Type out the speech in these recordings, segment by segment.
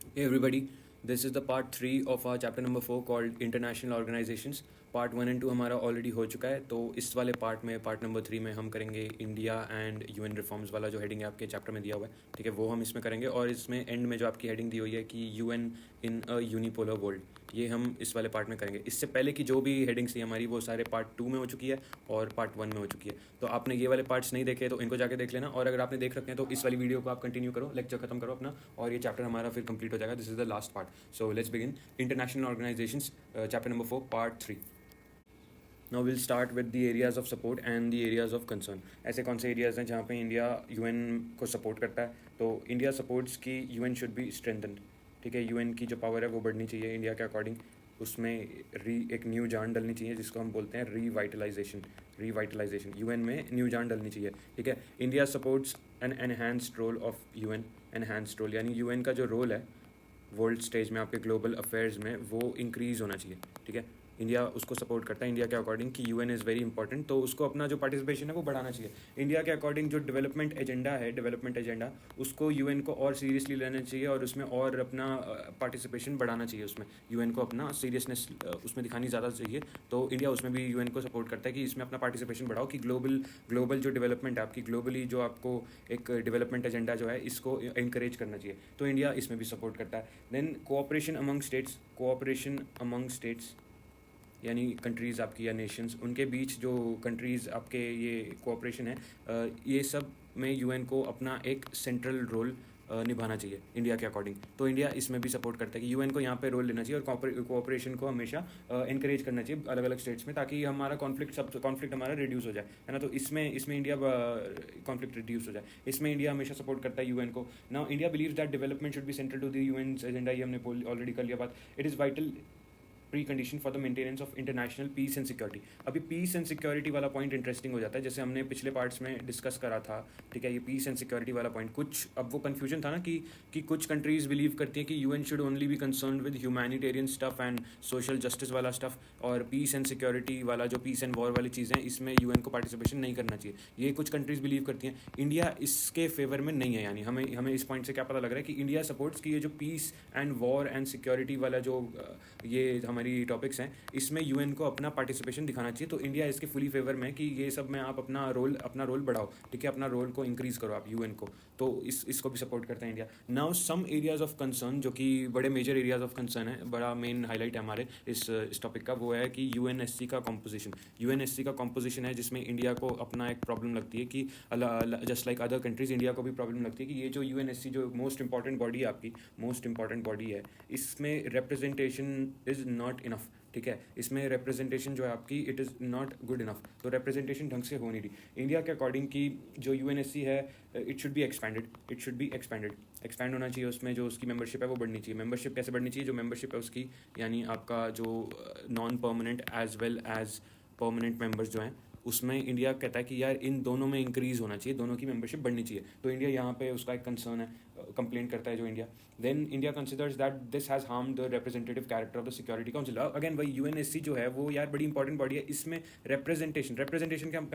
Hey everybody, this is the part 3 of our chapter number 4 called International Organizations. Part 1 and 2 हमारा already हो चुका है, तो इस वाले पार्ट में पार्ट नंबर 3 में हम करेंगे इंडिया एंड यूएन रिफॉर्म्स वाला जो हेडिंग है आपके चैप्टर में दिया हुआ है, ठीक है, वो हम इसमें करेंगे। और इसमें एंड में जो आपकी हेडिंग दी हुई है कि UN in a unipolar world, ये हम इस वाले पार्ट में करेंगे। इससे पहले की जो भी हेडिंग्स थी हमारी वो सारे पार्ट 2 में हो चुकी है और पार्ट 1 में हो चुकी है। तो आपने ये वाले पार्ट्स नहीं देखे तो इनको जाके देख लेना, और अगर आपने देख रखे हैं तो इस वाली वीडियो को आप कंटिन्यू करो, लेक्चर खत्म करो अपना, और ये चैप्टर हमारा फिर कंप्लीट हो जाएगा। This is the last part. So let's begin international organisations, chapter number 4 part 3। Now will start with the areas of support and the areas of concern. ऐसे कौन से एरियाज हैं जहाँ पे इंडिया यूएन को सपोर्ट करता है? तो इंडिया सपोर्ट्स की यूएन शुड बी स्ट्रेंथन्ड, ठीक है। यूएन की जो पावर है वो बढ़नी चाहिए इंडिया के अकॉर्डिंग। उसमें एक न्यू जान डलनी चाहिए जिसको हम बोलते हैं रीवाइटलाइजेशन। यूएन में न्यू जान डलनी चाहिए, ठीक है। India supports an enhanced role of UN. Enhanced role यानी यूएन का जो रोल है वर्ल्ड स्टेज में आपके ग्लोबल अफेयर्स में वो इंक्रीज़ होना चाहिए, ठीक है। इंडिया उसको सपोर्ट करता है इंडिया के अकॉर्डिंग कि यूएन इज़ वेरी इंपॉर्टेंट, तो उसको अपना जो पार्टिसिपेशन है वो बढ़ाना चाहिए। इंडिया के अकॉर्डिंग जो डेवलपमेंट एजेंडा उसको यूएन को और सीरियसली लेना चाहिए और उसमें और अपना पार्टिसिपेशन बढ़ाना चाहिए। उसमें यूएन को अपना सीरियसनेस उसमें दिखानी ज़्यादा चाहिए। तो इंडिया उसमें भी यूएन को सपोर्ट करता है कि इसमें अपना पार्टिसिपेशन बढ़ाओ, कि ग्लोबल जो डेवलपमेंट है आपकी, ग्लोबली जो आपको एक डेवलपमेंट एजेंडा जो है इसको इंकरेज करना चाहिए, तो इंडिया इसमें भी सपोर्ट करता है। देन कोऑपरेशन अमंग स्टेट्स यानी कंट्रीज़ आपकी या नेशंस, उनके बीच जो कंट्रीज़ आपके ये कोऑपरेशन है, ये सब में यूएन को अपना एक सेंट्रल रोल निभाना चाहिए इंडिया के अकॉर्डिंग। तो इंडिया इसमें भी सपोर्ट करता है कि यूएन को यहाँ पे रोल लेना चाहिए और कोऑपरेशन को हमेशा इनकरेज करना चाहिए अलग अलग स्टेट्स में, ताकि हमारा कॉन्फ्लिक्ट हमारा रिड्यूस हो जाए, है ना। तो इसमें इंडिया कॉन्फ्लिक्ट रिड्यूस हो जाए, इसमें इंडिया हमेशा सपोर्ट करता है यूएन को। Now India believes that development should be central to the UN agenda. ये हमने ऑलरेडी कर लिया बात। It is vital pre condition for the maintenance of international peace and security. अभी पीस एंड सिक्योरिटी वाला पॉइंट इंटरेस्टिंग हो जाता है, जैसे हमने पिछले पार्ट्स में डिस्कस करा था, ठीक है। ये पीस एंड सिक्योरिटी वाला पॉइंट कुछ, अब वो कन्फ्यूजन था ना कि कुछ कंट्रीज बिलीव करती हैं कि UN should only be concern with humanitarian stuff and social justice वाला स्टफ, और पीस एंड सिक्योरिटी वाला जो पीस एंड वॉर वाली चीज़ें इसमें यूएन को पार्टिसिपेशन नहीं करना चाहिए। ये कुछ कंट्रीज बिलीव करती हैं, इंडिया इसके फेवर में नहीं है। यानी हमें इस पॉइंट से क्या पता लग रहा है कि इंडिया सपोर्ट्स की ये जो peace and war and security वाला जो ये हमारी टॉपिक्स हैं, इसमें यूएन को अपना पार्टिसिपेशन दिखाना चाहिए। तो इंडिया इसके फुली फेवर में कि ये सब में आप अपना रोल बढ़ाओ, ठीक है, अपना रोल को इंक्रीज करो आप यूएन को। तो इसको भी सपोर्ट करता है India. Now some areas of concern, जो कि बड़े मेजर एरियाज ऑफ कंसर्न है, बड़ा मेन हाईलाइट है हमारे इस टॉपिक का, वो है कि यूएनएससी का कॉम्पोजिशन। यूएनएससी का कॉम्पोजिशन है जिसमें इंडिया को अपना एक प्रॉब्लम लगती है कि just like other countries India को भी प्रॉब्लम लगती है कि ये जो यूएनएससी जो मोस्ट इंपॉर्टेंट बॉडी है आपकी, मोस्ट इंपॉर्टेंट बॉडी है, इसमें रिप्रेजेंटेशन इज़ नॉट इनफ, ठीक है। इसमें रिप्रेजेंटेशन जो है आपकी it is not good enough, तो रिप्रेजेंटेशन ढंग से हो नहीं रही इंडिया के अकॉर्डिंग की जो यूएनएससी है इट शुड बी एक्सपैंड होना चाहिए। उसमें जो उसकी मेंबरशिप है वो बढ़नी चाहिए। मेंबरशिप कैसे बढ़नी चाहिए? जो मेंबरशिप है उसकी, यानी आपका जो non permanent as well as permanent members जो हैं, उसमें इंडिया कहता है कि यार इन दोनों में इंक्रीज़ होना चाहिए, दोनों की मेंबरशिप बढ़नी चाहिए। तो इंडिया यहाँ पे उसका एक कंसर्न है, कंप्लेंट करता है जो India. Then India considers that this has harm the representative character of the security council. Again वही यूएनएससी जो है वो यार बड़ी इंपॉर्टेंट बॉडी है, इसमें रिप्रेजेंटेशन का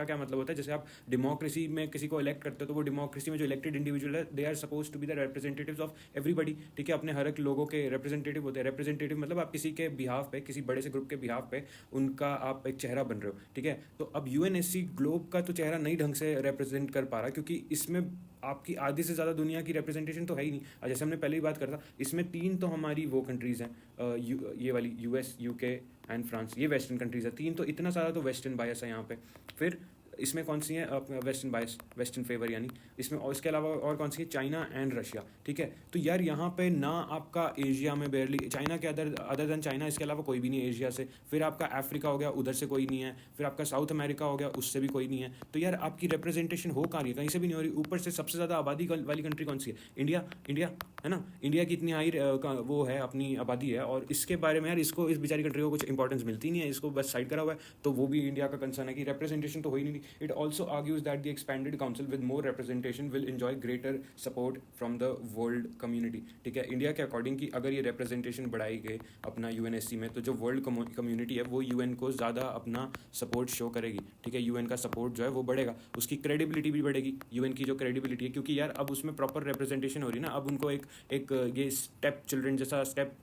क्या मतलब होता है? जैसे आप डेमोक्रेसी में किसी को इलेक्ट करते हो, तो वो डेमोक्रेसी में जो इलेक्टेड इंडिविजुअल है they are suppose to be the representatives of everybody, ठीक है। अपने हर एक लोगों के रिप्रेजेंटेटिव होते हैं। रिप्रेजेंटेटिव मतलब आप किसी के बिहाफ पे, किसी बड़े से ग्रुप के बिहाफ पे उनका आप एक चेहरा बन रहे हो, ठीक है। तो अब यूएनएससी ग्लोब का तो चेहरा नहीं ढंग से रिप्रेजेंट कर पा रहा, क्योंकि इसमें आपकी आधी से ज़्यादा दुनिया की रिप्रेजेंटेशन तो है ही नहीं। जैसे हमने पहले ही बात करा था, इसमें 3 तो हमारी वो कंट्रीज़ हैं, ये वाली यूएस, यूके एंड फ्रांस, ये वेस्टर्न कंट्रीज़ है। 3 तो इतना सारा तो वेस्टर्न बायस है यहाँ पे। फिर इसमें कौन सी है वेस्टर्न बायस, वेस्टर्न फेवर यानी इसमें, और इसके अलावा और कौन सी है? चाइना एंड रशिया, ठीक है। तो यार यहाँ पे ना आपका एशिया में बेरली, चाइना के अदर देन चाइना इसके अलावा कोई भी नहीं है एशिया से। फिर आपका अफ्रीका हो गया, उधर से कोई नहीं है। फिर आपका साउथ अमेरिका हो गया, उससे भी कोई नहीं है। तो यार आपकी रिप्रेजेंटेशन हो कहाँ रही है? कहीं से भी नहीं हो रही। ऊपर से सबसे ज़्यादा आबादी वाली कंट्री कौन सी है? इंडिया है ना। इंडिया की इतनी हाई वो है, अपनी आबादी है, और इसके बारे में यार इसको, इस बेचारी कंट्री को कुछ इंपॉर्टेंस मिलती नहीं है, इसको बस साइड करा हुआ है। तो वो भी इंडिया का कंसर्न है कि रिप्रेजेंटेशन तो हो ही नहीं। It also argues that the expanded council with more representation will enjoy greater support from the world community, ठीक है। इंडिया के अकॉर्डिंग कि अगर ये रिप्रेजेंटेशन बढ़ाई गई अपना यूएनएससी में, तो जो वर्ल्ड कम्युनिटी है वो यूएन को ज़्यादा अपना सपोर्ट शो करेगी, ठीक है। यूएन का सपोर्ट जो है वो बढ़ेगा, उसकी क्रेडिबिलिटी भी बढ़ेगी, यूएन की जो क्रेडिबिलिटी है, क्योंकि यार अब उसमें प्रॉपर रिप्रेजेंटेशन हो रही है ना। अब उनको एक ये स्टेप चिल्ड्रन जैसा स्टेप,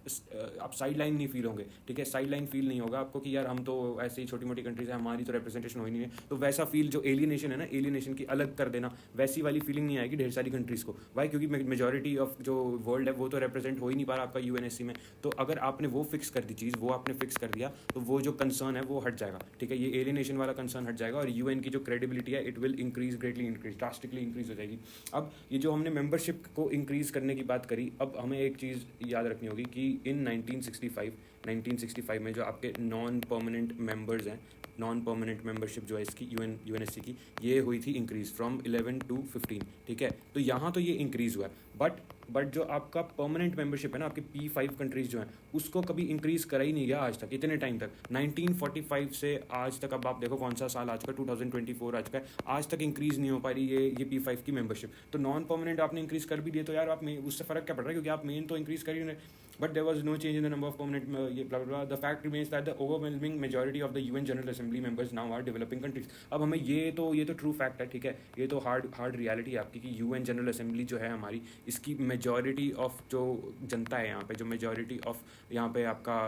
आप साइड लाइन नहीं फील होंगे, ठीक है। साइड लाइन फील नहीं होगा आपको कि यार हम तो ऐसे ही छोटी मोटी कंट्रीज है, हमारी तो रिप्रेजेंटेशन हो ही नहीं है। तो वैसा फील जो एलियनेशन है ना, एलियनेशन की अलग कर देना, वैसी वाली फीलिंग नहीं आएगी ढेर सारी कंट्रीज़ को। वाई? क्योंकि मेजॉरिटी ऑफ जो वर्ल्ड है वो तो रिप्रेजेंट हो ही नहीं पा रहा आपका यूएनएससी में। तो अगर आपने वो फिक्स कर दी चीज़, वो आपने फिक्स कर दिया, तो वो जो कंसर्न है वो हट जाएगा, ठीक है। ये एलियनेशन वाला कंसर्न हट जाएगा और यूएन की जो क्रेडिबिलिटी है it will increase, greatly increase, drastically increase हो जाएगी। अब ये जो हमने मेंबरशिप को इंक्रीज करने की बात करी, अब हमें एक चीज़ याद रखनी होगी कि इन 1965 में जो आपके नॉन परमानेंट मेंबर्स हैं, नॉन परमानेंट मेंबरशिप जो है इसकी यूएनएससी की, ये हुई थी इंक्रीज फ्रॉम 11 to 15, ठीक है। तो यहाँ तो ये इंक्रीज़ हुआ है, बट जो आपका परमानेंट मेंबरशिप है ना, आपकी P5 कंट्रीज़ जो हैं, उसको कभी इंक्रीज़ करा ही नहीं गया आज तक, इतने टाइम तक। 1945 से आज तक, अब आप देखो कौन सा साल आज का, 2024 आज का है, आज तक इंक्रीज़ नहीं हो पा रही ये P5 की मेंबरशिप। तो नॉन परमानेंट आपने इंक्रीज़ कर भी दिए, तो यार आप उससे फ़र्क क्या पड़ रहा है, क्योंकि आप मेन तो इंक्रीज़ कर ही नहीं। But there was no change in the number of permanent, blah blah blah. The fact remains that the overwhelming majority of the UN General Assembly members now are developing countries. अब हमें ये तो true fact है, ठीक है। ये तो hard reality है आपकी कि यूएन जनरल असेंबली जो है हमारी, इसकी मेजॉरिटी ऑफ जो जनता है यहाँ पे, जो मेजॉरिटी ऑफ यहाँ पे आपका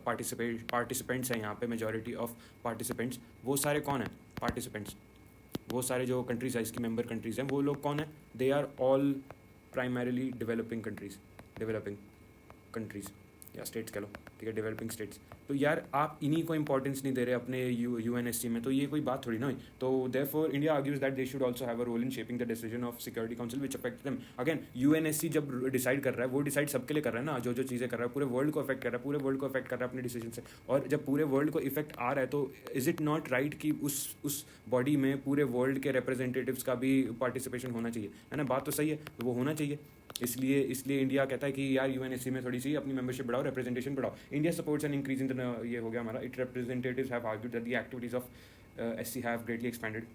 पार्टिसिपेंट्स हैं यहाँ पे, मेजॉरिटी ऑफ पार्टिसिपेंट्स, वो सारे कौन हैं पार्टिसिपेंट्स? वो सारे जो कंट्रीज़ है इसकी मेंबर कंट्रीज़ हैं, वो लोग कौन है? They are all primarily developing countries या स्टेट्स कह लो, ठीक है, डेवलपिंग स्टेट्स। तो यार आप इन्हीं को इंपॉर्टेंस नहीं दे रहे अपने यूएनएससी में, तो ये कोई बात थोड़ी ना हुई। तो therefore India argues that they should also have a role in shaping the decision of security council which affects them. Again UNSC जब डिसाइड कर रहा है, वो डिसाइड सबके लिए कर रहा है ना, जो चीज़ें कर रहा है पूरे वर्ल्ड को अफेक्ट कर रहा है, पूरे वर्ल्ड को अफेक्ट कर रहा है अपने डिसीजन से। और जब पूरे वर्ल्ड को इफेक्ट आ रहा है, तो इज़ इट नॉट राइट कि उस बॉडी में पूरे वर्ल्ड के रिप्रेजेंटेटिव्स का भी पार्टिसिपेशन होना चाहिए, है ना? बात तो सही है, वो होना चाहिए। इसलिए इंडिया कहता है कि यार यूएनएससी में थोड़ी सी अपनी मेंबरशिप बढ़ाओ, रिप्रेजेंटेशन बढ़ाओ। India supports an increase in the, ये हो गया हमारा, it representatives have argued that the activities of SC have greatly expanded.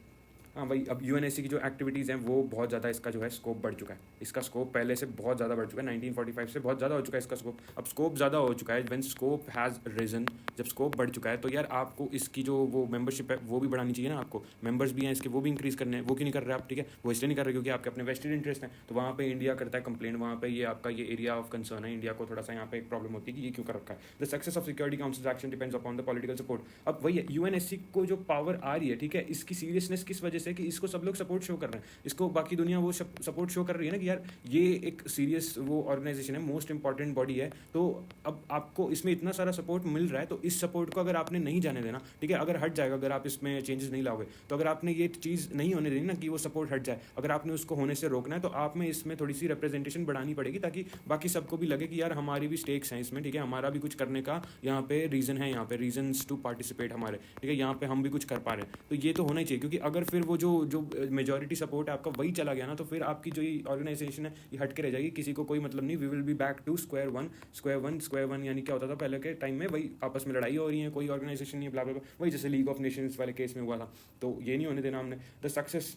हाँ भाई, अब यूएनएससी की जो एक्टिविटीज़ हैं वो बहुत ज़्यादा, इसका जो है स्कोप बढ़ चुका है, इसका स्कोप पहले से बहुत ज़्यादा बढ़ चुका है, 1945 से बहुत ज़्यादा हो चुका है इसका स्कोप। अब स्कोप ज़्यादा हो चुका है, व्हेन स्कोप हैज़ रिजन, जब स्कोप बढ़ चुका है, तो यार आपको इसकी जो वो मेंबरशिप है वो भी बढ़ानी चाहिए ना। आपको मेंबर्स भी हैं इसके, वो भी इंक्रीज़ करने हैं, वो क्यों नहीं कर रहे आप? ठीक है, वो इसलिए नहीं कर रहे क्योंकि आपके अपने वेस्टेड इंटरेस्ट हैं। तो वहाँ पर इंडिया करता है कंप्लेन, वहाँ पर ये आपका ये एरिया ऑफ कंसर्न है, इंडिया को थोड़ा सा यहाँ पे एक प्रॉब्लम होती है कि ये क्यों कर रखा है। The success of security council action depends upon the political support. अब वही है, यूएनएससी को जो पावर आ रही है, ठीक है, इसकी सीरियसनेस किस वजह से, कि इसको सब लोग सपोर्ट शो कर रहे हैं, इसको बाकी दुनिया वो सपोर्ट शो कर रही है ना कि यार ये एक सीरियस वो ऑर्गेनाइजेशन है, मोस्ट इंपॉर्टेंट बॉडी है। तो अब आपको इसमें इतना सारा सपोर्ट मिल रहा है, तो इस सपोर्ट को अगर आपने नहीं जाने देना, ठीक है, अगर हट जाएगा, अगर आप इसमें चेंजेस नहीं लाओगे, तो अगर आपने ये चीज़ नहीं होने देनी ना कि वो सपोर्ट हट जाए, अगर आपने उसको होने से रोकना है, तो आप में इसमें थोड़ी सी रिप्रेजेंटेशन बढ़ानी पड़ेगी, ताकि बाकी सबको भी लगे कि यार हमारी भी स्टेक्स हैं इसमें, ठीक है, हमारा भी कुछ करने का यहाँ पे रीज़न है, यहाँ पे रीजन्स टू पार्टिसिपेट हमारे, ठीक है, यहाँ पे हम भी कुछ कर पा रहे हैं। तो ये तो होना ही चाहिए, क्योंकि अगर फिर वो जो मेजॉरिटी सपोर्ट है आपका वही चला गया ना, तो फिर आपकी जो ये ऑर्गेनाइजेशन है ये हट के रह जाएगी, किसी को कोई मतलब नहीं। We will be back to square one, यानी क्या होता था पहले के टाइम में, वही आपस में लड़ाई हो रही है, कोई ऑर्गेनाइजेशन नहीं है, ब्ला ब्ला ब्ला, वही जैसे लीग ऑफ नेशंस वाले केस में हुआ था। तो ये नहीं होने देना हमने। The success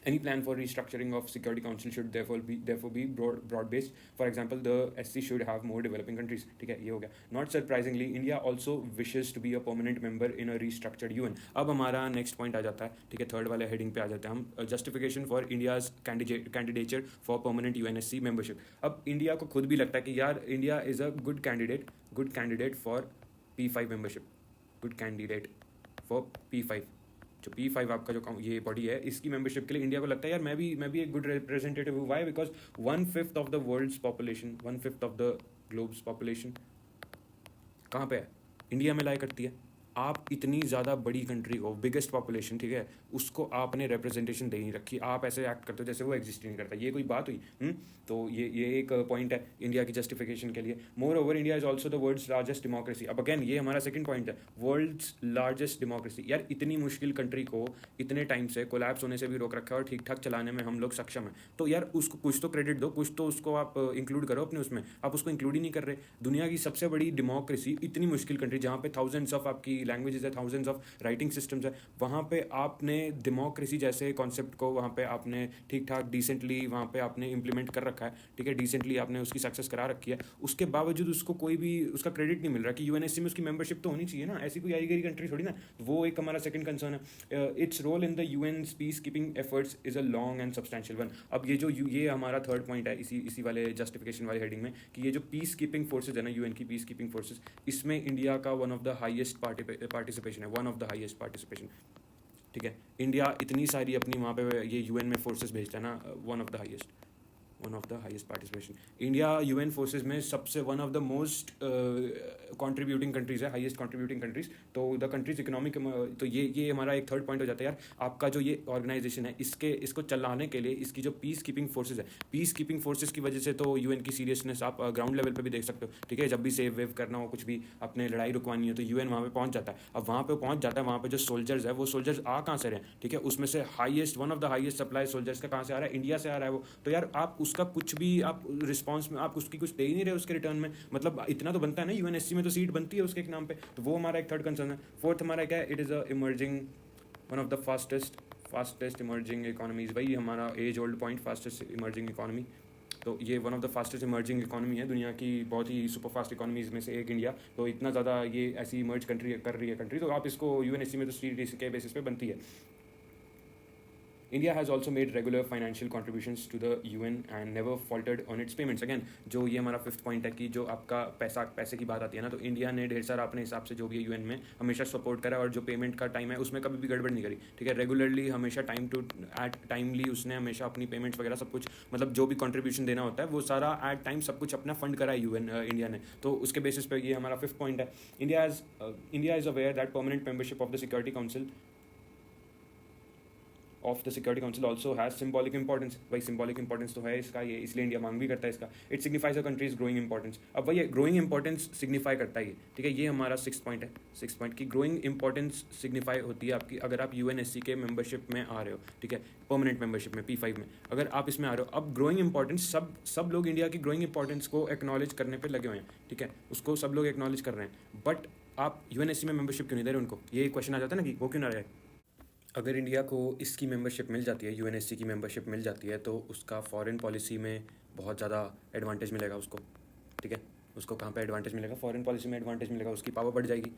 Any plan for restructuring of Security Council should therefore be broad based. For example, the SC should have more developing countries. ठीक है, ये हो गया. Not surprisingly, India also wishes to be a permanent member in a restructured UN. अब हमारा next point आ जाता है, ठीक है, थर्ड वाले हेडिंग पे आ जाते हैं हम, justification for India's candidature for permanent UNSC membership. अब इंडिया को खुद भी लगता है कि यार India is a good candidate for P5 membership. Good candidate for P5. जो P5 आपका जो ये बॉडी है, इसकी मेंबरशिप के लिए इंडिया को लगता है यार मैं भी एक गुड रिप्रेजेंटेटिव हूँ। Why? Because 1/5 of the world's population, 1/5 of the globe's population कहाँ पे है? इंडिया में लाई करती है। आप इतनी ज़्यादा बड़ी कंट्री हो, बिगेस्ट पॉपुलेशन, ठीक है, उसको आपने रिप्रेजेंटेशन दे नहीं रखी, आप ऐसे एक्ट करते हो जैसे वो एग्जिस्ट ही नहीं करता। ये कोई बात हुई? तो ये एक पॉइंट है इंडिया की जस्टिफिकेशन के लिए। Moreover, India is also the world's largest democracy. अब अगेन ये हमारा सेकंड पॉइंट है, वर्ल्ड्स लार्जेस्ट डेमोक्रेसी। यार इतनी मुश्किल कंट्री को इतने टाइम से कोलैप्स होने से भी रोक रखा है और ठीक ठाक चलाने में हम लोग सक्षम हैं। तो यार उसको कुछ तो क्रेडिट दो, कुछ तो उसको आप इंक्लूड करो अपने उसमें। आप उसको इंक्लूड ही नहीं कर रहे। दुनिया की सबसे बड़ी डेमोक्रेसी, इतनी मुश्किल कंट्री जहाँ पे थाउजेंड्स ऑफ आपकी सारी लैंग्वेजेस है, थाउजेंड्स ऑफ राइटिंग सिस्टम्स है, वहाँ पे आपने डेमोक्रेसी जैसे कॉन्सेप्ट को वहाँ पे आपने ठीक ठाक डिसेंटली वहाँ पे आपने इम्प्लीमेंट कर रखा है, ठीक है, डिसेंटली आपने उसकी सक्सेस करा रखी है, उसके बावजूद उसको कोई भी उसका क्रेडिट नहीं मिल रहा कि यूएनएससी में उसकी मेंबरशिप तो होनी चाहिए ना, ऐसी कोई आई गई कंट्री थोड़ी ना। वो एक हमारा सेकंड कंसर्न है। Its role in the UN peacekeeping efforts is a long and substantial one. अब ये हमारा थर्ड पॉइंट है इसी वाले जस्टिफिकेशन वाले हेडिंग में, कि ये जो पीस कीपिंग फोर्सेज है ना, यूएन की पीस कीपिंग फोर्सेज, इसमें इंडिया का one of the highest participation है, one of the highest participation, ठीक है। इंडिया इतनी सारी अपनी वहाँ पे ये यूएन में फोर्सेज भेजता है ना, one of the highest participation. India UN forces में सबसे one of the most contributing countries है, हाईएस्ट कंट्रीब्यूटिंग कंट्रीज। तो द कंट्रीज इकोनॉमिक, तो ये हमारा एक थर्ड पॉइंट हो जाता है यार। आपका जो ये ऑर्गेनाइजेशन है, इसको चलाने के लिए इसकी जो पीस कीपिंग फोर्सेज है, पीस कीपिंग फोर्सेज की वजह से तो यूएन की सीरियसनेस आप ग्राउंड लेवल पर भी देख सकते हो, ठीक है। जब भी सेव वेव करना हो, कुछ भी अपने लड़ाई रुकवानी हो, तो यूएन वहाँ पे पहुँच जाता है। अब वहाँ पे पहुँच जाता है, वहाँ पे जो सोल्जर्स है, वो सोल्जर्स आ कहाँ से रहे हैं, ठीक है, उसमें से highest, one of the highest supply soldiers का कहाँ से आ रहा है, इंडिया से आ रहा है वो। तो यार आप उसका कुछ भी आप रिस्पांस में आप उसकी कुछ दे ही नहीं रहे उसके रिटर्न में, मतलब इतना तो बनता है ना, यूएनएससी में तो सीट बनती है उसके एक नाम पे। तो वो हमारा एक थर्ड कंसर्न है। फोर्थ हमारा क्या है, it is a emerging, one of the fastest emerging economies, वही हमारा as old point, fastest emerging economy. तो ये one of the fastest emerging economy है दुनिया की, बहुत ही सुपर फास्ट इकोनॉमीज में से एक इंडिया। तो इतना ज़्यादा ये ऐसी इमर्ज कंट्री कर रही है कंट्री, तो आप इसको यूएनएससी में तो सीट के बेसिस पे बनती है। India has also made regular financial contributions to the UN and never faltered on its payments. Again, जो ये हमारा फिफ्थ पॉइंट है कि जो आपका पैसे की बात आती है ना, तो इंडिया ने ढेर सारा अपने हिसाब से जो भी है यूएन में हमेशा सपोर्ट करा, और जो पेमेंट का टाइम है उसमें कभी भी गड़बड़ नहीं करी, ठीक है। रेगुलरली हमेशा टाइमली उसने हमेशा अपनी पेमेंट्स वगैरह सब कुछ, मतलब जो भी कंट्रीब्यूशन देना होता है वो सारा एट टाइम सब कुछ अपना फंड करा है इंडिया ने। तो उसके बेसिस पे ये हमारा फिफ्थ पॉइंट है। India is aware that permanent membership of the security council of the security council also has symbolic importance. भाई सिम्बॉलिक इंपॉर्टेंस तो है इसका, ये इसलिए इंडिया मांग भी करता है इसका। It signifies a countries growing importance. अब भाई ग्रोइंग इंपॉर्टेंस सिग्निफाई करता है ये, ठीक है। ये हमारा सिक्स पॉइंट है। सिक्स पॉइंट की ग्रोइंग इंपॉर्टेंस सिग्निफाई होती है आपकी अगर आप यूएनएससी के मेंबरशिप में आ रहे हो, ठीक है, परमानेंट मेंबरशिप में, P5 में अगर आप इसमें आ रहे हो। अब ग्रोइंग इंपॉर्टेंस सब लोग इंडिया की ग्रोइंग इंपॉर्टेंस को एक्नॉलेज करने पर लगे हुए हैं, ठीक है, उसको सब लोग एक्नॉलेज कर रहे हैं, बट आप यूएनएससी में मेंबरशिप क्यों नहीं दे रहे उनको? ये क्वेश्चन आ जाता है ना कि वो क्यों ना रहे। अगर इंडिया को इसकी मेंबरशिप मिल जाती है, यूएनएससी की मेंबरशिप मिल जाती है, तो उसका फॉरेन पॉलिसी में बहुत ज़्यादा एडवांटेज मिलेगा उसको, ठीक है। उसको कहाँ पे एडवांटेज मिलेगा? फॉरेन पॉलिसी में एडवांटेज मिलेगा, उसकी पावर बढ़ जाएगी।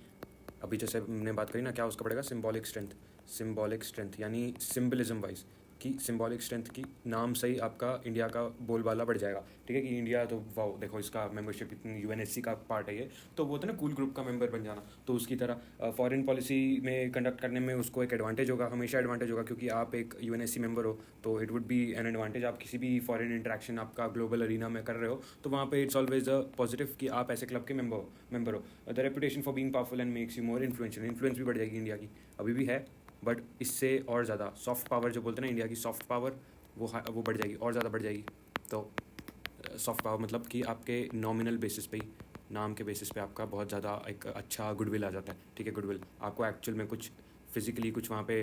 अभी जैसे हमने बात करी ना, क्या उसका बढ़ेगा? सिम्बॉलिक स्ट्रेंथ यानी सिम्बलिज्म वाइज कि सिम्बॉलिक स्ट्रेंथ की नाम से ही आपका इंडिया का बोलबाला बढ़ जाएगा, ठीक है, कि इंडिया तो वाओ देखो इसका मेंबरशिप इतनी, यूएनएससी का पार्ट है ये, तो वो तो ना कूल ग्रुप का मेंबर बन जाना। तो उसकी तरह फॉरेन पॉलिसी में कंडक्ट करने में उसको एक एडवांटेज होगा, हमेशा एडवांटेज होगा, क्योंकि आप एक यूएनएससी मेंबर हो, तो it would be an advantage. आप किसी भी फॉरेन इंटरेक्शन आपका ग्लोबल अरीना में कर रहे हो, तो वहाँ पे इट्स ऑलवेज अ पॉजिटिव कि आप ऐसे क्लब के मेंबर हो। The reputation for being powerful and makes you more influential, influence भी बढ़ जाएगी इंडिया की, अभी भी है, बट इससे और ज़्यादा सॉफ्ट पावर जो बोलते हैं ना इंडिया की सॉफ्ट पावर, वो बढ़ जाएगी, और ज़्यादा बढ़ जाएगी। तो सॉफ्ट पावर मतलब कि आपके नॉमिनल बेसिस पे ही, नाम के बेसिस पे आपका बहुत ज़्यादा एक अच्छा गुडविल आ जाता है, ठीक है। गुडविल आपको एक्चुअल में कुछ फिजिकली कुछ वहाँ पे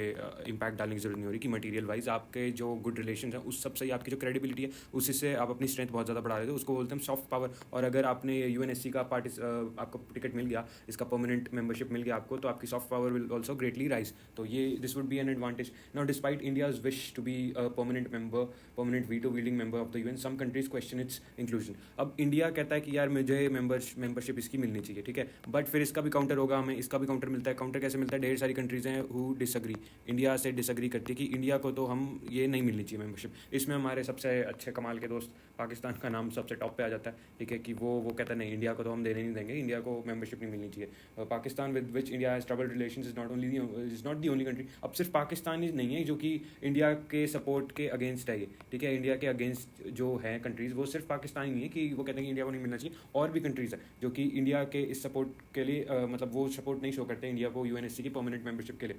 इम्पैक्ट डालने की जरूरत नहीं हो रही कि मटेरियल वाइज आपके जो गुड रिलेशन हैं उस सब से ही आपकी जो क्रेडिबिलिटी है उसी से आप अपनी स्ट्रेंथ बहुत ज़्यादा बढ़ा देते हो, उसको बोलते हैं सॉफ्ट पावर। और अगर आपने यूएनएससी का आपको टिकट मिल गया, इसका परमानेंट मेंबरशिप मिल गया आपको, तो आपकी soft power will also greatly rise. तो ये this would be an advantage. Now despite India's wish to be a permanent veto wielding member of the UN, some countries question its inclusion. अब India कहता है कि यार मुझे membership इसकी मिलनी चाहिए, ठीक है, बट फिर इसका भी काउंटर होगा, हमें इसका भी काउंटर मिलता है। काउंटर कैसे मिलता है? ढेर सारी कंट्रीज हैं हु डिसअग्री, इंडिया से डिसअग्री करती है कि इंडिया को तो हम ये नहीं मिलनी चाहिए मेंबरशिप। इसमें हमारे सबसे अच्छे कमाल के दोस्त पाकिस्तान का नाम सबसे टॉप पे आ जाता है, ठीक है, कि वो कहता है नहीं, इंडिया को तो हम देने नहीं देंगे, इंडिया को मेंबरशिप नहीं मिलनी चाहिए। Pakistan with which India has troubled relations is not the only country. अब सिर्फ पाकिस्तान ही नहीं है जो कि इंडिया के सपोर्ट के अगेंस्ट है ये, ठीक है। इंडिया के अगेंस्ट जो है कंट्रीज, वो सिर्फ पाकिस्तान ही नहीं है कि वो कहते हैं कि इंडिया को नहीं मिलना चाहिए, और भी कंट्रीज है जो कि इंडिया के इस सपोर्ट के लिए मतलब वो सपोर्ट नहीं शो करते इंडिया को यूएनएससी की परमानेंट मेंबरशिप के लिए।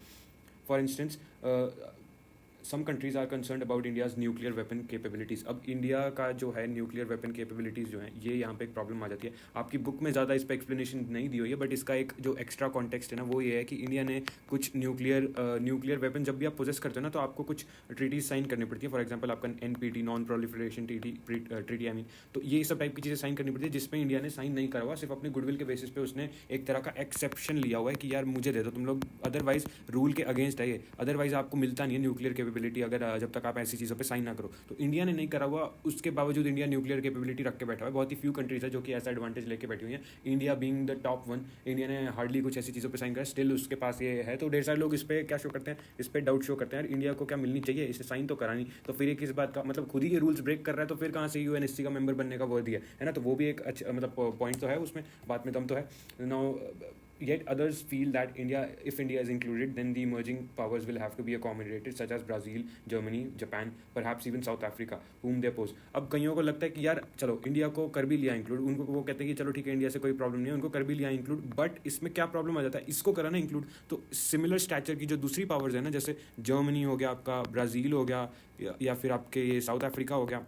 For instance some countries are concern about India's nuclear weapon capabilities. अब इंडिया का जो है न्यूक्लियर वेपन कैपेबिलिटीज़ जो है ये यहाँ पे एक प्रॉब्लम आ जाती है। आपकी बुक में ज़्यादा इस पर एक्सप्लेनेशन नहीं दी हुई है, बट इसका एक जो एक्स्ट्रा कॉन्टेक्स्ट है ना वो ये है कि इंडिया ने कुछ न्यूक्लियर वेपन जब भी आप पोजेस करते हो ना तो आपको कुछ ट्रीटीज साइन करनी पड़ती है। फॉर एग्जाम्पल आपका NPT, non proliferation treaty, I mean, तो ये सब टाइप की चीज़ें साइन करनी पड़ती है जिसमें इंडिया ने साइन नहीं करा हुआ, सिर्फ अपने गुडविल के बेसिस पे उसने एक तरह का एक्सेप्शन लिया हुआ है कि यार मुझे दे दो तुम लोग, अदरवाइज रूल के अगेंस्ट है ये, अदरवाइज आपको मिलता नहीं है न्यूक्लियर कैपेबिलिटी अगर जब तक आप ऐसी चीज़ों पे साइन ना करो। तो इंडिया ने नहीं करा हुआ, उसके बावजूद इंडिया न्यूक्लियर कैपेबिलिटी रख के बैठा हुआ है। बहुत ही फ्यू कंट्रीज है जो कि ऐसा एडवांटेज लेके बैठी हुई है, India being the top one. India ने हार्डली कुछ ऐसी चीज़ों पे साइन करा, स्टिल उसके पास ये है। तो ढेर सारे लोग इस पर क्या शो करते हैं, इस पर डाउट शो करते हैं, इंडिया को क्या मिलनी चाहिए, इसे साइन तो करानी, तो फिर ये किस बात का मतलब, खुद ही ये रूल्स ब्रेक कर रहा है तो फिर कहाँ से UNSC का मेंबर बनने का वो दिया है ना। तो वो भी एक अच्छा मतलब पॉइंट तो है उसमें, बात में दम तो है। Now yet others feel that if India is included, then the emerging powers will have to be accommodated, such as Brazil, Germany, Japan, perhaps even South Africa, whom they oppose। अब कईयों को लगता है कि यार चलो इंडिया को कर भी लिया इंक्लूड, उनको वो कहते हैं कि चलो ठीक है इंडिया से कोई प्रॉब्लम नहीं है, उनको कर भी लिया इंक्लूड, बट इसमें क्या प्रॉब्लम आ जाता है, इसको करा ना इंक्लूड तो सिमिलर स्टैचर की जो दूसरी पावर्स है ना, जैसे जर्मनी हो गया, आपका ब्राज़ील हो गया, या फिर आपके ये साउथ अफ्रीका हो गया,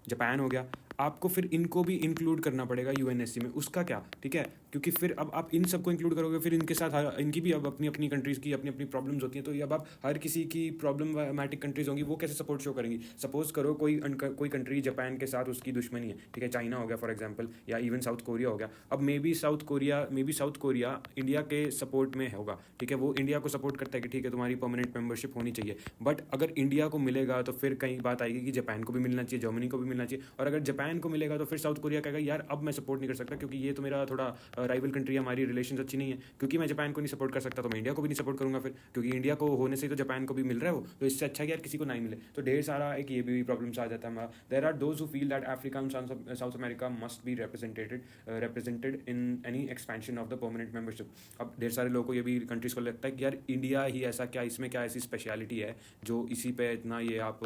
जापान हो गया, आपको फिर इनको भी इंक्लूड करना पड़ेगा UNSC में। उसका क्या, ठीक है, क्योंकि फिर अब आप इन सबको इंक्लूड करोगे, फिर इनके साथ इनकी भी अब अपनी अपनी कंट्रीज़ की अपनी अपनी प्रॉब्लम्स होती हैं, तो अब आप हर किसी की प्रॉब्लमैटिक कंट्रीज होंगी, वो कैसे सपोर्ट शो करेंगी। सपोज करो कोई कंट्री जापान के साथ उसकी दुश्मनी है, ठीक है, चाइना हो गया फॉर एग्जाम्पल, या इवन साउथ कोरिया हो गया। अब may be south Korea India के सपोर्ट में होगा, ठीक है, वो इंडिया को सपोर्ट करता है कि ठीक है तुम्हारी परमानेंट मेंबरशिप होनी चाहिए, बट अगर इंडिया को मिलेगा तो फिर कहीं बात आएगी कि जापान को भी मिलना चाहिए, जर्मनी को भी मिलना चाहिए, और अगर जापान को मिलेगा तो फिर साउथ कोरिया कहेगा यार अब मैं सपोर्ट नहीं कर सकता क्योंकि ये तो मेरा थोड़ा राइवल कंट्री है, हमारी रिलेशन अच्छी नहीं है, क्योंकि मैं जापान को नहीं सपोर्ट कर सकता तो मैं इंडिया को भी नहीं सपोर्ट करूंगा फिर, क्योंकि इंडिया को होने से ही तो जापान को भी मिल रहा है वो, तो इससे अच्छा कि यार किसी को नहीं मिले। तो ढेर सारा एक ये भी प्रॉब्लम्स आ जाता है। There are those who feel that Africa and South America must be represented in any expansion of the permanent membership. अब ढेर सारे लोगों को ये भी कंट्रीज को लगता है कि यार इंडिया ही ऐसा क्या, इसमें क्या ऐसी स्पेशलिटी है जो इसी पे इतना ये आप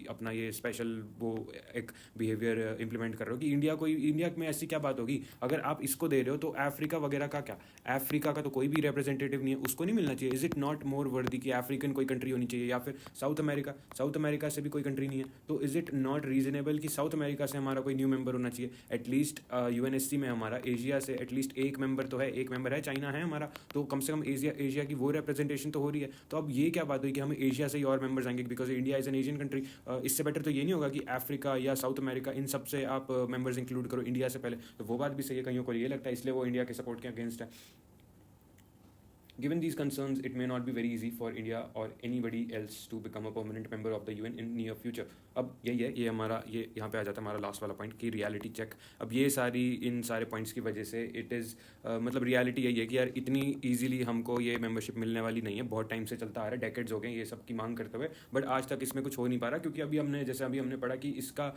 अपना ये स्पेशल वो एक बिहेवियर इंप्लीमेंट कर रहे हो कि इंडिया में ऐसी क्या बात होगी, अगर आप इसको दे रहे हो तो अफ्रीका वगैरह का क्या, अफ्रीका का तो कोई भी रिप्रेजेंटेटिव नहीं है, उसको नहीं मिलना चाहिए। इज इट नॉट मोर वर्दी कि अफ्रीकन कोई कंट्री होनी चाहिए, या फिर साउथ अमेरिका से भी कोई कंट्री नहीं है, तो इज इट नॉट रीजनेबल कि साउथ अमेरिका से हमारा कोई न्यू मेंबर होना चाहिए। एटलीस्ट UNSC में हमारा एशिया से एटलीस्ट एक मेंबर तो है, एक मेंबर है चाइना है हमारा, तो कम से कम एशिया की वो रिप्रेजेंटेशन तो हो रही है। तो अब ये क्या बात हुई कि हमें एशिया से ही और मेंबर्स आएंगे because India is an Asian country. इससे बेटर तो ये नहीं होगा कि अफ्रीका या साउथ अमेरिका इन सब से आप मेंबर्स इंक्लूड करो इंडिया से पहले। तो वो बात भी सही है, कईयों को ये लगता है, इसलिए वो इंडिया के सपोर्ट के अगेंस्ट है। Given these concerns, it may not be very easy for India or anybody else to become a permanent member of the UN in near future। अब यही है, ये हमारा ये यहाँ पे आ जाता है हमारा लास्ट वाला पॉइंट कि रियलिटी चेक। अब ये इन सारे पॉइंट्स की वजह से इट इज़ मतलब रियलिटी यही है कि यार इतनी ईजिली हमको ये मेंबरशिप मिलने वाली नहीं है। बहुत टाइम से चलता आ रहा है, डेकेड्स हो गए ये सब की मांग करते हुए, बट आज तक इसमें कुछ हो नहीं पा रहा, क्योंकि अभी हमने पढ़ा कि इसका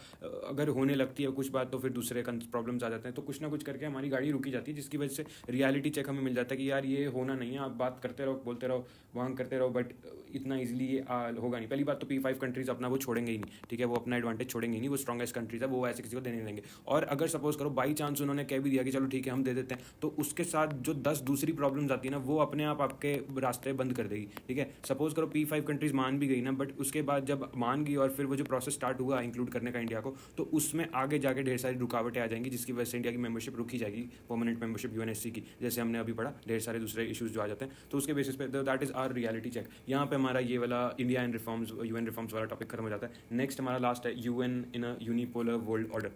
अगर होने लगती है कुछ बात तो फिर दूसरे प्रॉब्लम्स आ जाते हैं, तो कुछ ना कुछ करके हमारी गाड़ी रुकी जाती है, जिसकी वजह से रियलिटी चेक हमें मिल जाता है कि यार ये होना नहीं है। आप बात करते रहो, बोलते रहो, मांग करते रहो, बट इतना इजीली ये होगा नहीं। पहली बात तो P5 कंट्रीज अपना वो छोड़ेंगे ही नहीं, ठीक है, वो अपना एडवांटेज छोड़ेंगे ही नहीं, वो स्ट्रॉन्गेस्ट कंट्रीज है, वो ऐसे किसी को देने नहीं देंगे। और अगर सपोज करो बाई चांस उन्होंने कह भी दिया कि चलो ठीक है हम दे देते हैं, तो उसके साथ जो 10 दूसरी प्रॉब्लम्स आती है ना वो अपने आप आपके रास्ते बंद कर देगी, ठीक है। सपोज करो P5 कंट्रीज मान भी गई ना, बट उसके बाद जब मान गई और फिर वो जो प्रोसेस स्टार्ट हुआ इंक्लूड करने का इंडिया को, तो उसमें आगे जाके ढेर सारी रुकावटें आ जाएंगी, जिसकी वजह से इंडिया की मेंबरशिप रुकी जाएगी, परमानेंट मेंबरशिप UNSC की, जैसे हमने अभी पढ़ा ढेर सारे दूसरे इशूज़ जो आ जाते हैं। तो उसके बेसिस पे that is our reality check. यहाँ पे हमारा ये वाला India and reforms, UN reforms वाला टॉपिक खत्म हो जाता है। नेक्स्ट हमारा लास्ट है UN in a unipolar world order.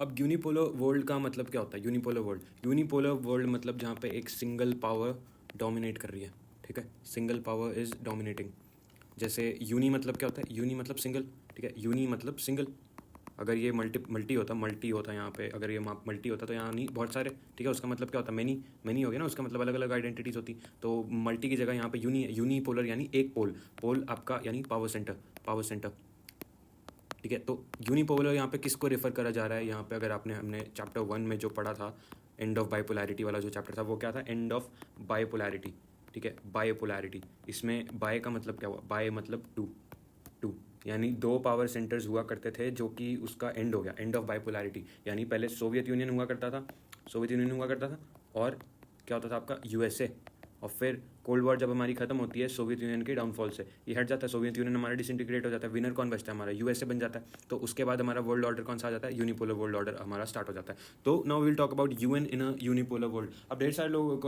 अब यूनिपोलर वर्ल्ड का मतलब क्या होता है? यूनिपोलर वर्ल्ड मतलब जहाँ पे एक सिंगल पावर डोमिनेट कर रही है, ठीक है, सिंगल पावर इज डोमिनेटिंग। जैसे यूनी मतलब क्या होता है? यूनी मतलब सिंगल, ठीक है, यूनी मतलब सिंगल। अगर ये मल्टी होता यहाँ पे, अगर ये मल्टी होता तो यहाँ नहीं बहुत सारे, ठीक है, उसका मतलब क्या होता है? मैनी हो गया ना, उसका मतलब अलग अलग आइडेंटिटीज़ होती। तो मल्टी की जगह यहाँ पे यूनिपोलर यानी एक पोल आपका यानी पावर सेंटर, ठीक है। तो यूनिपोलर यहाँ पे किसको रेफर करा जा रहा है? यहाँ पे अगर हमने चैप्टर 1 में जो पढ़ा था एंड ऑफ बाइपोलैरिटी वाला जो चैप्टर था, वो क्या था? एंड ऑफ बाइपोलैरिटी, ठीक है, बाइपोलैरिटी। इसमें बाय का मतलब क्या हुआ? बाय मतलब टू यानी 2 पावर सेंटर्स हुआ करते थे जो कि उसका एंड हो गया, एंड ऑफ बाइपोलैरिटी। यानी पहले सोवियत यूनियन हुआ करता था और क्या होता था आपका USA, और फिर कोल्ड वॉर जब हमारी खत्म होती है सोवियत यूनियन के डाउनफॉल से, ये हट जाता है, सोवियत यूनियन हमारा डिसइंटीग्रेट हो जाता है, विनर कौन बचता है हमारा, यूएसए बन जाता है। तो उसके बाद हमारा वर्ल्ड ऑर्डर कौन सा आ जाता है, यूनिपोलर वर्ल्ड ऑर्डर हमारा स्टार्ट हो जाता है। तो now will talk about UN in a unipolar world. अब ढेर सारे लोग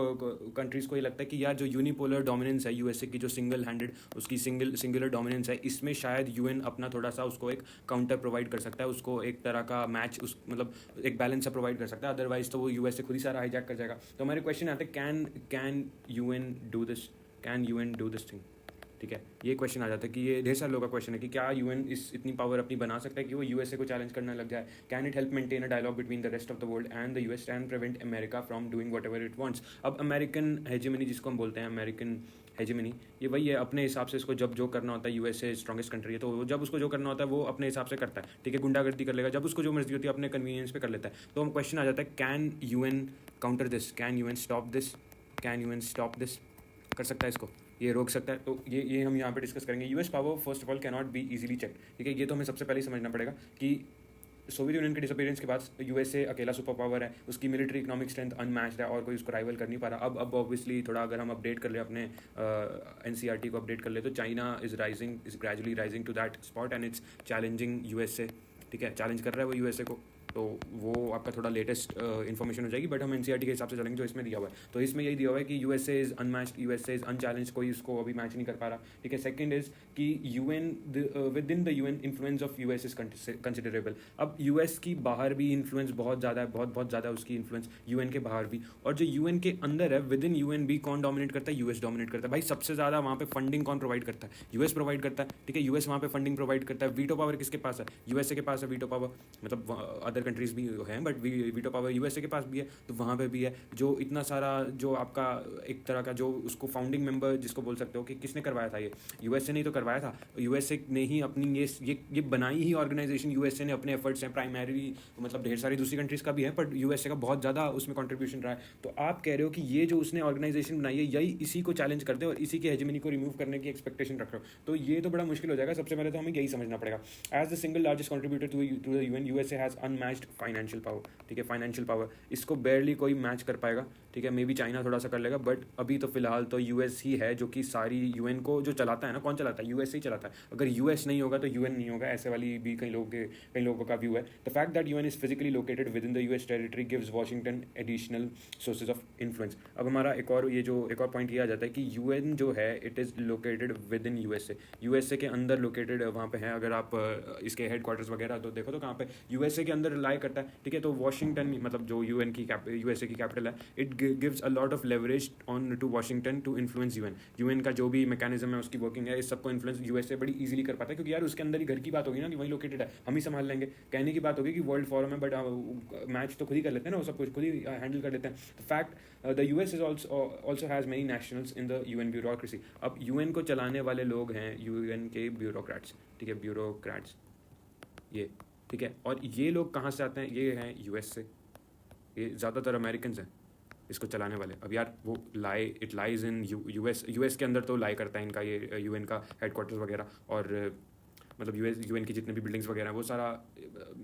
कंट्रीज़ को ये लगता है कि यार जो यूनिपोलर डोमिनेंस है यूएसए की, जो सिंगल हैंडेड उसकी सिंगुलर डोमिनेंस है, इसमें शायद यूएन अपना थोड़ा सा उसको एक काउंटर प्रोवाइड कर सकता है, उसको एक तरह का मैच उस मतलब एक बैलेंस प्रोवाइड कर सकता है, अदरवाइज तो वो यूएसए खुद ही सारा हाईजैक कर जाएगा। तो हमारे क्वेश्चन आते हैं can UN do this, can UN do this thing, ठीक है। ये क्वेश्चन आ जाता है कि ये ढेर सारे लोगों का क्वेश्चन है कि क्या यूएन इतनी पावर अपनी बना सकता है कि वो यूएसए को चैलेंज करने लग जाए। Can it help maintain a dialogue between the rest of the world and the US and prevent America from doing whatever it wants. अब अमेरिकन हेजेमनी जिसको हम बोलते हैं, अमेरिकन हेजेमनी, ये वही है, अपने हिसाब से इसको जब जो करना होता है, यूएसए स्ट्रॉन्गेस्ट कंट्री है तो जब उसको जो करना होता है वो अपने हिसाब से करता है, ठीक है, गुंडागर्दी कर लेगा, जब उसको जो मर्जी होती है अपने कन्वीनियंस पे कर लेता है। तो हम क्वेश्चन आ जाता है can UN counter this, can UN stop this, can UN stop this, कर सकता है इसको, ये रोक सकता है। तो ये हम यहाँ पे डिस्कस करेंगे। US power first of all can not be easily check, ठीक है, ये तो हमें सबसे पहले ही समझना पड़ेगा कि सोवियत यूनियन के डिसअपीयरेंस के बाद यूएसए अकेला सुपर पावर है, उसकी मिलिट्री इकोनॉमिक स्ट्रेंथ अनमैच्ड है और कोई उसको राइवल कर नहीं पा रहा। अब ऑब्वियसली थोड़ा अगर हम अपडेट कर ले अपने एनसीईआरटी को अपडेट कर ले तो China is gradually rising to that spot and it's challenging USA, ठीक है, चैलेंज कर रहा है वो यूएसए को। तो वो आपका थोड़ा लेटेस्ट इन्फॉर्मेशन हो जाएगी, बट हम एनसीईआरटी के हिसाब से चलेंगे जो इसमें दिया हुआ है। तो इसमें यही दिया हुआ है कि USA is unmatched, USA is unchallenged, कोई इसको अभी मैच नहीं कर पा रहा, ठीक है। सेकंड इज कि UN with in the UN influence of US is considerable. अब यूएस की बाहर भी इन्फ्लुएंस बहुत ज़्यादा है, बहुत ज़्यादा उसकी इन्फ्लुएंस यूएन के बाहर भी, और जो यूएन के अंदर है विद इन यूएन भी कौन डोमिनेट करता है, यूएस डोमिनेट करता है। भाई सबसे ज़्यादा वहाँ पे फंडिंग कौन प्रोवाइड करता है, यूएस प्रोवाइड करता है, ठीक है, यूएस वहाँ पे फंडिंग प्रोवाइड करता है। वीटो पावर किसके पास है, यूएसए के पास है वीटो पावर, मतलब अदर कंट्रीज भी हैं बट वीटो पावर यूएसए के पास भी है, तो वहाँ पे भी है। जो इतना सारा जो आपका एक तरह का जो उसको फाउंडिंग मेंबर जिसको बोल सकते हो कि किसने करवाया था, ये यूएसए ने तो करवाया था, यूएसए ने ही अपनी ये बनाई ही ऑर्गेनाइजेशन, यूएसए ने अपने एफर्ट्स हैं प्राइमरी, मतलब ढेर सारी दूसरी कंट्रीज़ का भी है बट यूएसए का बहुत ज़्यादा उसमें कॉन्ट्रीब्यूशन रहा है। तो आप कह रहे हो कि ये जो उसने ऑर्गेनाइजेशन बनाई है यही इसी को चैलेंज करते हैं और इसी के हेजेमनी को रिमूव करने की एक्सपेक्टेशन रख रहे हो, तो ये तो बड़ा मुश्किल हो जाएगा। सबसे पहले तो हमें यही समझना पड़ेगा, as the single largest contributor to the UN, USA has unmatched financial power, ठीक है, फाइनेंशियल पावर इसको बेयरली कोई मैच कर पाएगा, ठीक है, मे बी चाइना थोड़ा सा कर लेगा बट अभी तो फिलहाल तो यूएस ही है जो कि सारी यूएन को जो चलाता है ना, कौन चलाता है, यूएस ही चलाता है। अगर यूएस नहीं होगा तो यूएन नहीं होगा, ऐसे वाली भी कई लोगों का व्यू है। The fact that UN is physically located with in the US territory gives Washington additional sources of influence. अब हमारा एक और पॉइंट ये आ जाता है कि यूएन जो है it is located with in USA के अंदर लोकेटेड वहाँ पे है। अगर आप इसके हेडक्वार्टर्स वगैरह तो देखो तो कहाँ पे यूएसए के अंदर लाई करता है, ठीक है। तो वॉशिंगटन मतलब जो यूएसए की कैपिटल है, it gives a lot of leverage on to Washington to influence UN का जो भी मैकेनिज्म है उसकी वर्किंग है, इस सबको इन्फ्लुएंस यूएसए बड़ी इजीली कर पाता है, क्योंकि यार उसके अंदर ही घर की बात होगी ना कि वहीं लोकेटेड है, हम ही संभाल लेंगे। कहने की बात होगी कि वर्ल्ड फॉरम है बट मैच तो खुद ही कर लेते हैं ना, वो सब कुछ खुद ही हैंडल कर लेते हैं। The fact the US is also has many nationals in the UN bureaucracy. अब यूएन को चलाने वाले लोग हैं यूएन के ब्यूरोक्रेट्स, ठीक है, ब्यूरोक्रेट्स ये, ठीक है। और ये लोग कहाँ से आते हैं, ये हैं यूएस से, ये ज़्यादातर अमेरिकन हैं इसको चलाने वाले। अब यार वो इट लाइज इन यूएस के अंदर तो लाई करता है इनका ये यूएन का हेडक्वार्टर्स वगैरह, और मतलब यूएन की जितने भी बिल्डिंग्स वगैरह हैं वो सारा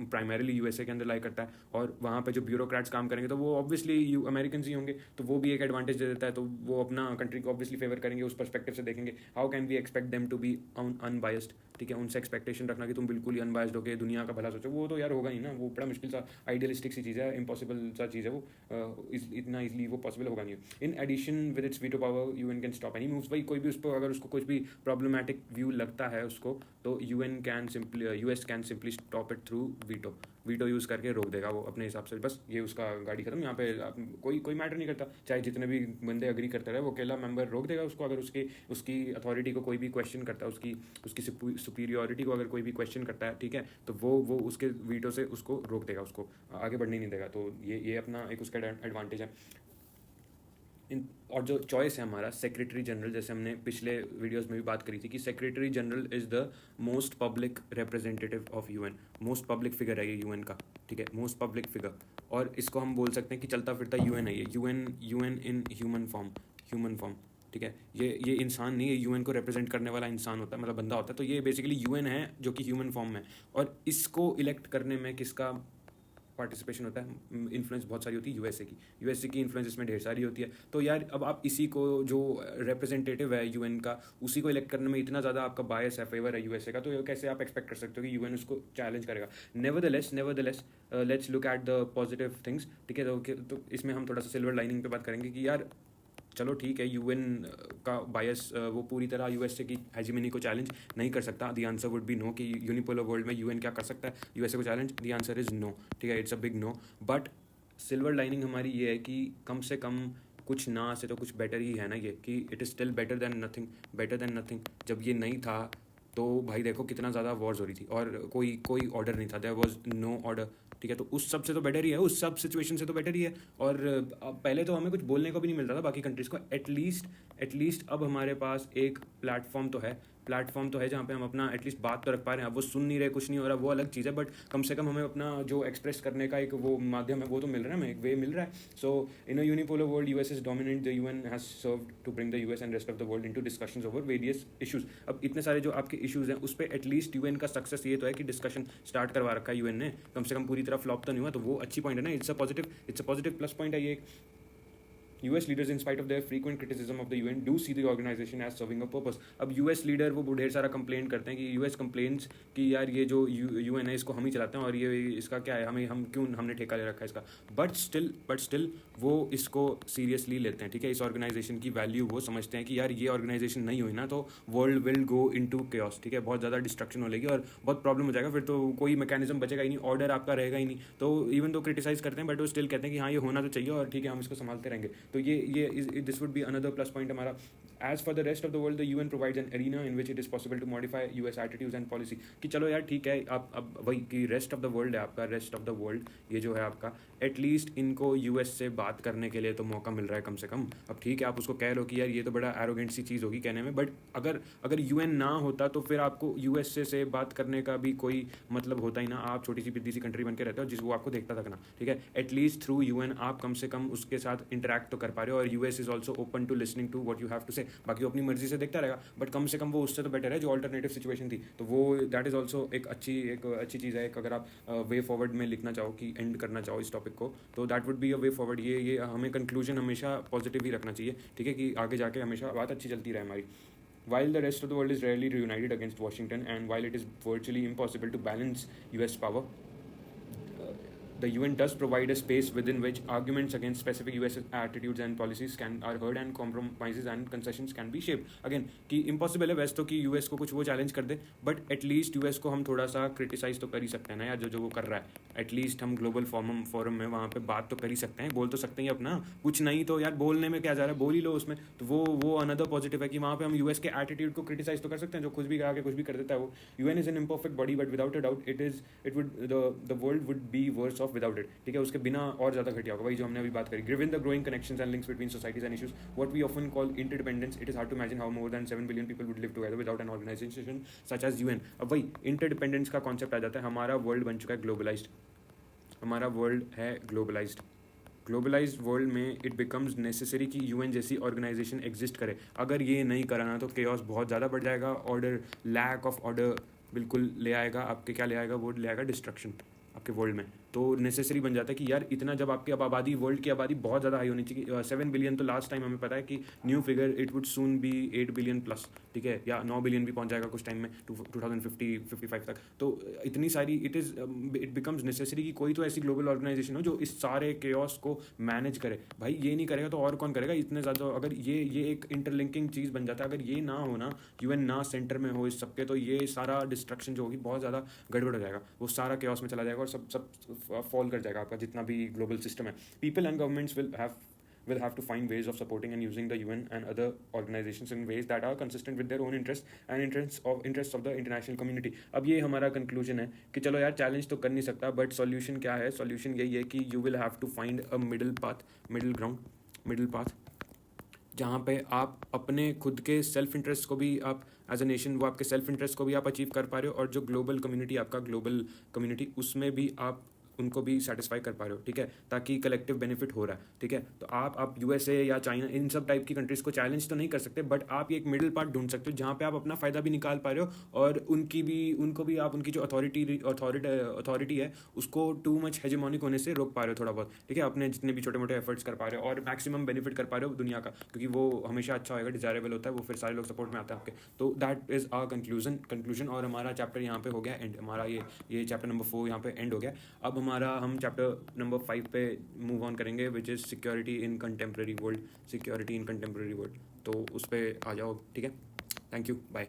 प्राइमरीली यूएसए के अंदर लाई करता है। और वहाँ पे जो ब्यूरोक्रेट्स काम करेंगे तो वो ऑब्वियसली अमेरिकन ही होंगे, तो वो भी एक एडवांटेज दे देता है, तो वो अपना कंट्री को ऑब्वियसली फेवर करेंगे, उस पर्सपेक्टिव से देखेंगे। How can we expect them to be unbiased, ठीक है, उनसे एक्सपेक्टेशन रखना कि तुम बिल्कुल ही अनबायस्ड हो के दुनिया का भला सोचो, वो तो यार होगा नहीं ना, वो बड़ा मुश्किल सा आइडियलिस्टिक सी चीज़ है, इम्पॉसिबल सा चीज़ है वो, इतना ईजिली वो पॉसिबल होगा नहीं। In addition with its veto power UN can stop any moves. भाई कोई भी उस पर अगर उसको कुछ भी प्रॉब्लमैटिक व्यू लगता है उसको, तो US can simply stop it through veto use करके रोक देगा वो अपने हिसाब से, बस ये उसका गाड़ी खत्म। यहाँ पे कोई मैटर नहीं करता, चाहे जितने भी बंदे अग्री करते रहे, वो अकेला मेंबर रोक देगा उसको। अगर उसकी अथॉरिटी को कोई भी क्वेश्चन करता है, उसकी सुपीरियरिटी को अगर कोई भी क्वेश्चन करता है, ठीक है, तो वो उसके वीटो से उसको रोक देगा, उसको आगे बढ़ने नहीं देगा। तो ये अपना एक उसका एडवांटेज है। और जो चॉइस है हमारा सेक्रेटरी जनरल, जैसे हमने पिछले वीडियोस में भी बात करी थी कि secretary general is the most public representative of UN, most public figure है ये यूएन का, ठीक है, मोस्ट पब्लिक फिगर। और इसको हम बोल सकते हैं कि चलता फिरता यूएन है ये, यूएन इन ह्यूमन फॉर्म, ठीक है। ये इंसान नहीं है, यूएन को रिप्रेजेंट करने वाला इंसान होता है, मतलब बंदा होता है। तो ये बेसिकली यूएन है जो कि ह्यूमन फॉर्म में, और इसको इलेक्ट करने में किसका पार्टिसिपेशन होता है, इन्फ्लुएंस बहुत सारी होती है यूएसए की इन्फ्लुएंस इसमें ढेर सारी होती है। तो यार अब आप इसी को जो रिप्रेजेंटेटिव है यूएन का, उसी को इलेक्ट करने में इतना ज़्यादा आपका बायस है, फेवर है यूएसए का, तो कैसे आप एक्सपेक्ट कर सकते हो कि यूएन उसको चैलेंज करेगा? Nevertheless let's look at the positive things, ठीक है। तो इसमें हम थोड़ा सा सिल्वर लाइनिंग पे बात करेंगे कि यार चलो ठीक है, यूएन का बायस वो पूरी तरह यूएसए की हेजिमनी को चैलेंज नहीं कर सकता। The answer would be no कि यूनिपोलर वर्ल्ड में यूएन क्या कर सकता है यूएसए को challenge? The answer is no, ठीक है, it's a big no. But silver lining हमारी ये है कि कम से कम कुछ ना से तो कुछ बेटर ही है ना, ये कि it is still better than nothing. जब ये नहीं था तो भाई देखो कितना ज़्यादा वॉर्स हो रही थी और कोई ऑर्डर नहीं था, देयर वॉज नो ऑर्डर, ठीक है। तो उस सब से तो बेटर ही है, उस सब सिचुएशन से तो बेटर ही है। और पहले तो हमें कुछ बोलने को भी नहीं मिलता था बाकी कंट्रीज़ को। एटलीस्ट अब हमारे पास एक प्लेटफॉर्म तो है जहाँ पे हम अपना एटलीस्ट बात तो रख पा रहे हैं। अब वो सुन नहीं रहे, कुछ नहीं हो रहा, वो अलग चीज़ है, बट कम से कम हमें अपना जो एक्सप्रेस करने का एक वो माध्यम है वो तो मिल रहा है, हमें एक वे मिल रहा है। So in a unipolar world US is dominant, the UN has served to bring the US and rest of the world into discussions over various issues. अब इतने सारे जो आपके इशूज़ हैं उस पर एटलीस्ट यूएन का सक्सेस ये तो है कि डिस्कशन स्टार्ट करवा रखा है यूएन ने, कम से कम पूरी तरह फ्लॉप तो नहीं हुआ, तो वो अच्छी पॉइंट है ना। It's a positive plus point है ये। US leaders, in spite of their frequent criticism of the UN, do see the organization as serving a purpose. अब US लीडर वो ढेर सारा कंप्लेन करते हैं कि US कंप्लेन्स कि यार ये जो UN है इसको हम ही चलाते हैं और ये इसका क्या है, हमने ठेका ले रखा है इसका। बट स्टिल वो इसको सीरियसली लेते हैं, ठीक है। इस ऑर्गेनाइजेशन की वैल्यू वो समझते हैं कि यार ये ऑर्गेनाइजेशन नहीं हुई ना तो world will go into chaos, ठीक है। बहुत ज़्यादा डिस्ट्रक्शन हो लेगी और बहुत प्रॉब्लम हो जाएगा, फिर तो कोई मैकेनिज्म बचेगा ही नहीं, ऑर्डर आपका रहेगा ही नहीं। तो इवन तो क्रिटिसाइज करते हैं बट वो स्टिल कहते हैं कि हाँ ये होना तो चाहिए और ठीक है हम इसको संभालते रहेंगे। तो ये this would be another plus point हमारा। As for the rest of the world, the UN provides an arena in which it is possible to modify US attitudes and policy. कि चलो यार ठीक है, आप अब वही कि रेस्ट ऑफ द वर्ल्ड है आपका, रेस्ट ऑफ द वर्ल्ड ये जो है आपका, एटलीस्ट इनको यूएस से बात करने के लिए तो मौका मिल रहा है कम से कम। अब ठीक है आप उसको कह लो कि यार ये तो बड़ा एरोगेंट सी चीज़ होगी कहने में, बट अगर यूएन ना होता तो फिर आपको यूएसए से बात करने का भी कोई मतलब होता ही ना। आप छोटी सी पिद्दी सी कंट्री बन के रहते हो जिस वो आपको देखता तक ना, ठीक है। एटलीस्ट थ्रू यूएन आप कम से कम उसके साथ इंटरेक्ट तो कर पा रहे हो और US is also open to listening to what you have to say. बाकी वो अपनी मर्जी से देखता रहेगा बट कम से कम वो उससे तो बेटर है जो ऑल्टरनेटिव सिचुएशन थी। तो वो दैट इज़ ऑल्सो एक अच्छी चीज़ है। एक अगर आप वे फॉरवर्ड में लिखना चाहो कि एंड करना चाहो इस टॉपिक को तो that would be a way forward. ये हमें कंक्लूजन हमेशा पॉजिटिव ही रखना चाहिए, ठीक है, कि आगे जाके हमेशा बात अच्छी चलती रहे हमारी। While the rest of the world is rarely reunited against Washington and while it is virtually impossible to balance US power, the UN does provide a space within which arguments against specific US attitudes and policies are heard and compromises and concessions can be shaped. Again कि impossible है वैसे तो कि US को कुछ वो challenge कर दे, but at least US को हम थोड़ा सा क्रिटिसाइज तो कर ही सकते हैं ना यार, जो वो कर रहा है। एटलीस्ट हम ग्लोबल फोरम में वहाँ पे बात तो कर ही सकते हैं, बोल तो सकते हैं अपना। कुछ नहीं तो यार बोलने में क्या जा रहा है, बोल ही लो उसमें। तो वो अनदर पॉजिटिव है कि वहाँ पे हम US के एटीट्यूड को क्रिटिसाइज तो कर सकते हैं, जो कुछ भी आके कुछ भी कर देता है वो। UN is an imperfect body but without a doubt the world would be verse of without it, ठीक है। उसके बिना और ज़्यादा घटिया होगा, वही जो हमने अभी बात करी। Given the growing connections and links between societies and issues, what we often call interdependence, it is hard to imagine how more than 7 billion people would live together without an organization such as UN. अब वही interdependence का concept आ जाता है। हमारा world बन चुका है globalised, हमारा वर्ल्ड है ग्लोबलाइज्ड वर्ल्ड में इट बिकम्स नेसेसरी कि यूएन जैसी ऑर्गेनाइजेशन एग्जिस्ट करे। अगर ये नहीं कराना तो केओस बहुत ज़्यादा बढ़ जाएगा, लैक ऑफ ऑर्डर बिल्कुल ले आएगा आपके, क्या ले आएगा, वो ले आएगा डिस्ट्रक्शन आपके वर्ल्ड में। तो नेसेसरी बन जाता है कि यार इतना जब आपकी अब आबादी, वर्ल्ड की आबादी बहुत ज़्यादा हाई होनी चाहिए। 7 बिलियन तो लास्ट टाइम हमें पता है कि new figure it would soon be 8 billion plus, ठीक है, या 9 बिलियन भी पहुंच जाएगा कुछ टाइम में 2050-55 तक। तो इतनी सारी इट बिकम्स नेसेसरी कि कोई तो ऐसी ग्लोबल ऑर्गेनाइजेशन हो जो इस सारे केओस को मैनेज करे। भाई ये नहीं करेगा तो और कौन करेगा इतने ज़्यादा। अगर ये एक इंटरलिंकिंग चीज़ बन जाता है, अगर ये ना हो ना, यूएन ना सेंटर में हो इस सबके, तो ये सारा डिस्ट्रक्शन जो होगी बहुत ज़्यादा गड़बड़ हो जाएगा, वो सारा केओस में चला जाएगा और सब फॉल कर जाएगा आपका जितना भी ग्लोबल सिस्टम है। People and governments will have to find ways of supporting and using the UN and other organizations in ways that are consistent with their own interests and interests of the international community. अब ये हमारा conclusion है कि चलो यार challenge तो कर नहीं सकता, बट सॉल्यूशन क्या है? सॉल्यूशन यही है कि you will have to find a middle path जहाँ पे आप अपने खुद के सेल्फ इंटरेस्ट को भी आप एज अ नेशन, वो आपके सेल्फ इंटरेस्ट को भी आप अचीव कर पा रहे हो और जो ग्लोबल कम्युनिटी उसमें भी आप उनको भी सेटिस्फाई कर पा रहे हो, ठीक है, ताकि कलेक्टिव बेनिफिट हो रहा है, ठीक है। तो आप यूएसए या चाइना इन सब टाइप की कंट्रीज़ को चैलेंज तो नहीं कर सकते, बट आप एक मिडिल पार्ट ढूंढ सकते हो जहाँ पे आप अपना फ़ायदा भी निकाल पा रहे हो और उनको भी आप उनकी जो अथॉरिटी है उसको टू मच हेजेमोनिक होने से रोक पा रहे हो थोड़ा बहुत, ठीक है, अपने जितने भी छोटे मोटे एफर्ट्स कर पा रहे हो और मैक्सिमम बेनिफिट कर पा रहे हो दुनिया का, क्योंकि वो हमेशा अच्छा होगा, डिजायरेबल होता है, वो फिर सारे लोग सपोर्ट में आते हैं आपके। तो दैट इज़ आवर कंक्लूजन और हमारा चैप्टर यहाँ पे हो गया एंड, हमारा ये चैप्टर नंबर 4 यहाँ पे एंड हो गया। अब हम चैप्टर नंबर 5 पे मूव ऑन करेंगे, which is security in contemporary world. तो उस पर आ जाओ, ठीक है। Thank you, bye.